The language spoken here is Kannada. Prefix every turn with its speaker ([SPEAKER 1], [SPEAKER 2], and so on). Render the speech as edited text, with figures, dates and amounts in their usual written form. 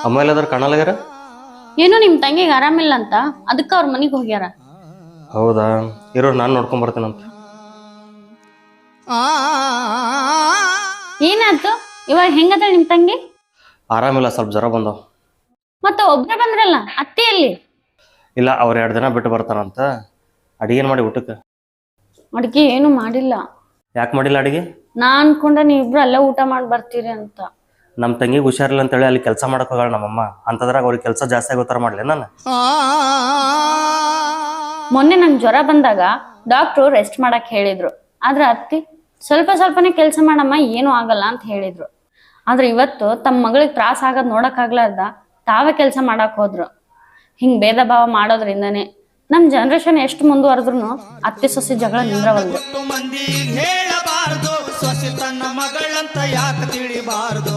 [SPEAKER 1] ಅಮ್ಮ ಎಲ್ಲಾದ್ರೂ ಕಾಣಲಾಗ್ಯಾರ?
[SPEAKER 2] ಏನೋ ನಿಮ್ ತಂಗಿಗೆ ಆರಾಮಿಲ್ಲ ಅಂತ ಅದಕ್ಕ ಅವ್ರ ಮನಿಗ್ ಹೋಗ್ಯಾರ.
[SPEAKER 1] ಹೌದಾ, ಇರೋ ನಾನು ನೋಡ್ಕೊಂಡ್ ಬರ್ತೇನಂತ.
[SPEAKER 2] ಏನಾಯ್ತು ಇವಾಗ? ಹೆಂಗದ ನಿಮ್ ತಂಗಿ?
[SPEAKER 1] ಆರಾಮಿಲ್ಲ, ಸ್ವಲ್ಪ ಜ್ವರ ಬಂದವ್.
[SPEAKER 2] ಮತ್ತ ಒಬ್ರೇ ಬಂದ್ರಲ್ಲ, ಅತ್ತೆಯಲ್ಲಿ?
[SPEAKER 1] ಇಲ್ಲ, ಅವ್ರು 2 ದಿನ ಬಿಟ್ಟು ಬರ್ತಾರಂತ. ಅಡಿಗೇನ್ ಮಾಡಿ ಊಟಕ್ಕೆ?
[SPEAKER 2] ಅಡ್ಗೆ ಏನು ಮಾಡಿಲ್ಲ.
[SPEAKER 1] ಯಾಕೆ ಮಾಡಿಲ್ಲ ಅಡಿಗೆ?
[SPEAKER 2] ನಾ ಅನ್ಕೊಂಡ ನೀವಿಬ್ರು ಅಲ್ಲೇ ಊಟ ಮಾಡಿ ಬರ್ತೀರಿ ಅಂತ.
[SPEAKER 1] ನಮ್ಮ ತಂಗಿಗೆ ಹುಷಾರಿಲ್ಲ ಅಂತೇಳಿ ಅಲ್ಲಿ ಕೆಲಸ ಮಾಡಕ್ ಹೋಗಳ ನಮ್ಮಮ್ಮ. ಅಂತದ್ರಾಗ ಅವ್ರಿಗೆ ಕೆಲಸ ಜಾಸ್ತಿ ಆಗೋತರ ಮಾಡ್ಲಿ ನಾನು?
[SPEAKER 2] ಮೊನ್ನೆ ನಂಗೆ ಜ್ವರ ಬಂದಾಗ ಡಾಕ್ಟ್ರು ರೆಸ್ಟ್ ಮಾಡಕ್ ಹೇಳಿದ್ರು. ಆದ್ರೆ ಅತ್ತಿ ಸ್ವಲ್ಪ ಸ್ವಲ್ಪನೇ ಕೆಲಸ ಮಾಡಮ್ಮ, ಏನು ಆಗಲ್ಲ ಅಂತ ಹೇಳಿದ್ರು. ಆದ್ರೆ ಇವತ್ತು ತಮ್ಮ ಮಗಳಿಗೆ ತ್ರಾಸ ಆಗೋದ್ ನೋಡಕ್ ಆಗ್ಲಾರ್ದ ತಾವೇ ಕೆಲಸ ಮಾಡಕ್ ಹೋದ್ರು. ಹಿಂಗ್ ಭೇದ ಭಾವ ಮಾಡೋದ್ರಿಂದನೇ ನಮ್ ಜನರೇಷನ್ ಎಷ್ಟು ಮುಂದುವರೆದ್ರು ಅತ್ತೆ ಸೊಸೆ ಜಗಳ ನಿಂದ್ರವಲ್ದು.
[SPEAKER 3] ಮಂದಿ ಹೇಳಬಾರದು, ಸೊಸೆ ತನ್ನ ಮಗಳಂತ ಯಾಕೆ ತಿಳಿಬಾರದು.